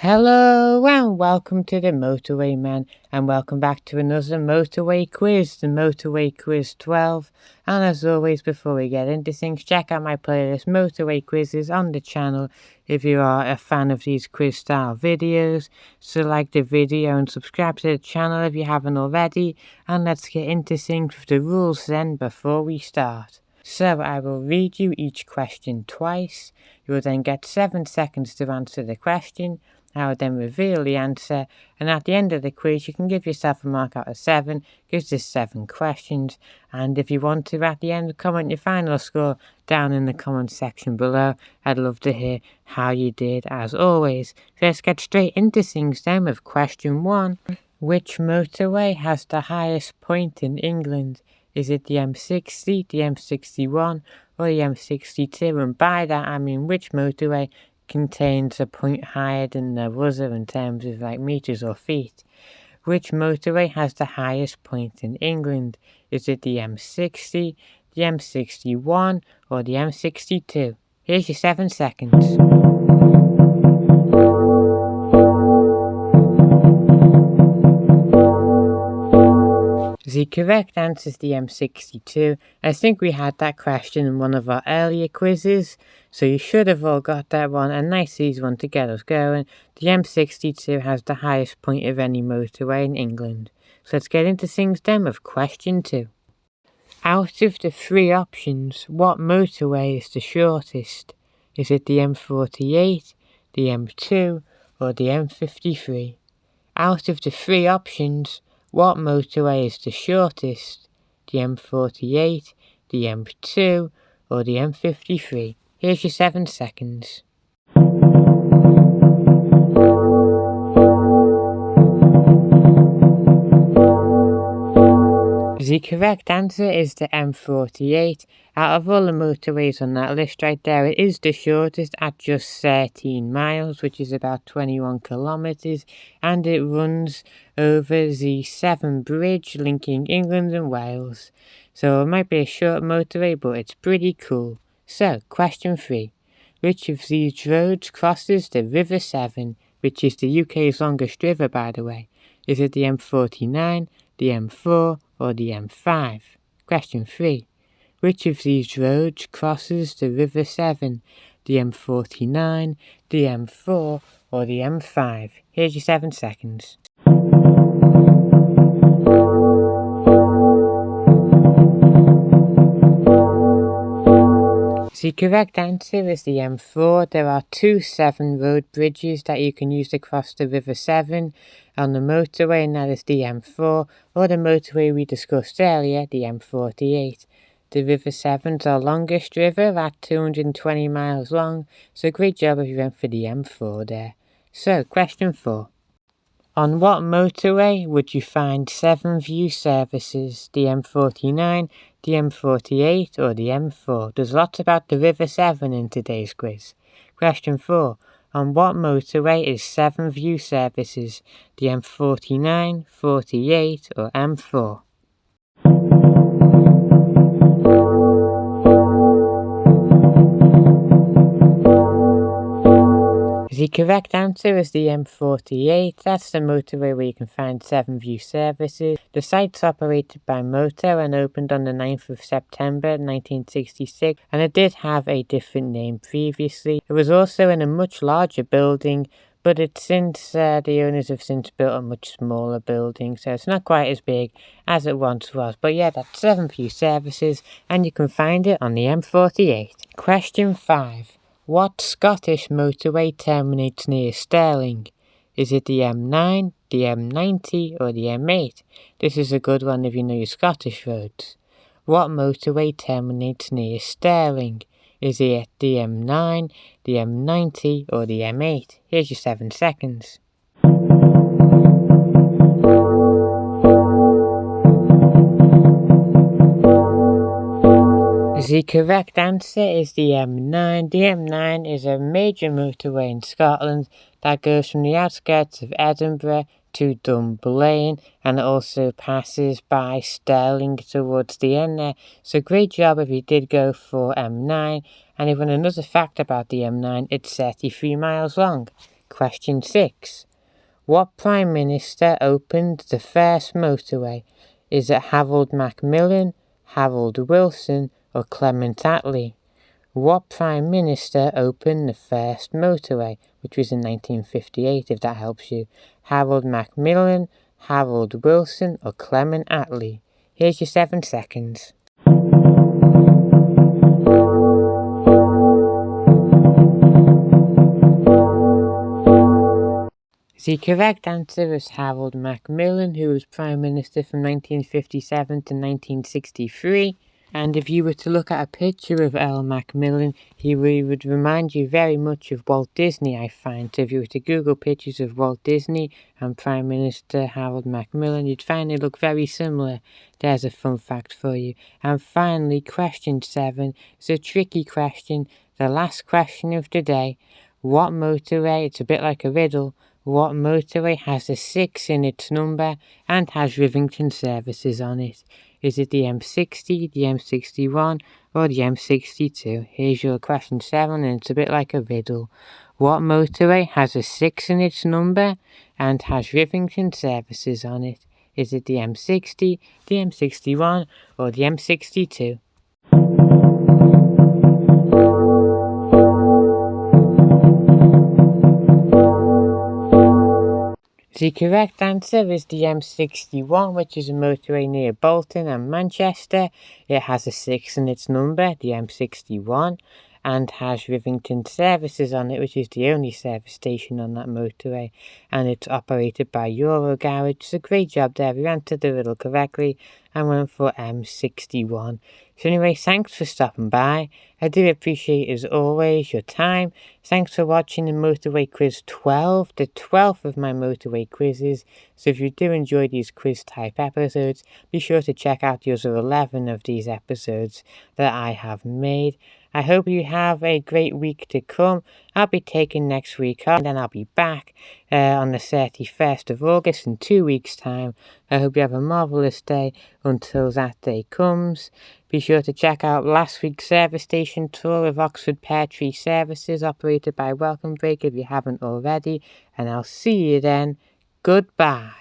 Hello and welcome to the Motorway Man, and welcome back to another Motorway quiz, the Motorway Quiz 12. And as always, before we get into things, check out my playlist Motorway Quizzes on the channel if you are a fan of these quiz style videos. So like the video and subscribe to the channel if you haven't already, and let's get into things with the rules then before we start. So I will read you each question twice. You will then get 7 seconds to answer the question. I will then reveal the answer, and at the end of the quiz you can give yourself a mark out of 7, because there's 7 questions, and if you want to at the end comment your final score down in the comment section below. I'd love to hear how you did as always. Let's get straight into things then with question 1. Which motorway has the highest point in England? Is it the M60, the M61 or the M62? And by that I mean which motorway contains a point higher than the other in terms of like meters or feet. Which motorway has the highest point in England? Is it the M60, the M61 or the M62? Here's your 7 seconds. The correct answer is the M62. I think we had that question in one of our earlier quizzes, so you should have all got that one. A nice easy one to get us going. The M62 has the highest point of any motorway in England. So let's get into things then with question 2. Out of the 3 options, what motorway is the shortest? Is it the M48, the M2 or the M53? Out of the 3 options, what motorway is the shortest? The M48, the M2 or the M53? Here's your 7 seconds. The correct answer is the M48. Out of all the motorways on that list right there, it is the shortest at just 13 miles, which is about 21 kilometres, and it runs over the Severn Bridge linking England and Wales. So it might be a short motorway, but it's pretty cool. So, question 3. Which of these roads crosses the River Severn, which is the UK's longest river, by the way? Is it the M49, the M4 or the M5? Question 3. Which of these roads crosses the River Severn? The M49, the M4 or the M5? Here's your 7 seconds. The correct answer is the M4. There are 2 Severn road bridges that you can use to cross the River Severn on the motorway, and that is the M4 or the motorway we discussed earlier, the M48. The River Severn's our longest river at 220 miles long, so great job if you went for the M4 there. So, question 4. On what motorway would you find Severn View services? The M49, the M48 or the M4? There's lots about the River Severn in today's quiz. Question 4. On what motorway is Severn View services? The M49, 48 or M4? The correct answer is the M48. That's the motorway where you can find Severn View services. The site's operated by Moto and opened on the 9th of September 1966, and it did have a different name previously. It was also in a much larger building, but the owners have since built a much smaller building, so it's not quite as big as it once was. But yeah, that's Severn View services, and you can find it on the M48. Question 5. What Scottish motorway terminates near Stirling? Is it the M9, the M90 or the M8? This is a good one if you know your Scottish roads. What motorway terminates near Stirling? Is it the M9, the M90 or the M8? Here's your 7 seconds. The correct answer is the M9. The M9 is a major motorway in Scotland that goes from the outskirts of Edinburgh to Dunblane, and it also passes by Stirling towards the end there. So great job if you did go for M9. And even another fact about the M9, it's 33 miles long. Question 6. What Prime Minister opened the first motorway? Is it Harold Macmillan, Harold Wilson, or Clement Attlee? What Prime Minister opened the first motorway, which was in 1958, if that helps you? Harold Macmillan, Harold Wilson, or Clement Attlee? Here's your 7 seconds. The correct answer is Harold Macmillan, who was Prime Minister from 1957 to 1963. And if you were to look at a picture of Earl Macmillan, he would remind you very much of Walt Disney, I find. So if you were to Google pictures of Walt Disney and Prime Minister Harold Macmillan, you'd find they look very similar. There's a fun fact for you. And finally, question 7 is a tricky question, the last question of the day. What motorway, it's a bit like a riddle, what motorway has a 6 in its number and has Rivington services on it? Is it the M60, the M61, or the M62? Here's your question 7, and it's a bit like a riddle. What motorway has a 6 in its number and has Rivington services on it? Is it the M60, the M61, or the M62? The correct answer is the M61, which is a motorway near Bolton and Manchester. It has a 6 in its number, the M61, and has Rivington services on it, which is the only service station on that motorway, and it's operated by Eurogarage. It's a great job there. You answered the riddle correctly and went for M61. So anyway, thanks for stopping by. I do appreciate, as always, your time. Thanks for watching the Motorway Quiz 12, the 12th of my Motorway quizzes. So if you do enjoy these quiz-type episodes, be sure to check out the other 11 of these episodes that I have made. I hope you have a great week to come. I'll be taking next week off, and then I'll be back on the 31st of August in 2 weeks' time. I hope you have a marvellous day until that day comes. Be sure to check out last week's service station tour of Oxford Pear Tree Services, operated by Welcome Break, if you haven't already. And I'll see you then. Goodbye.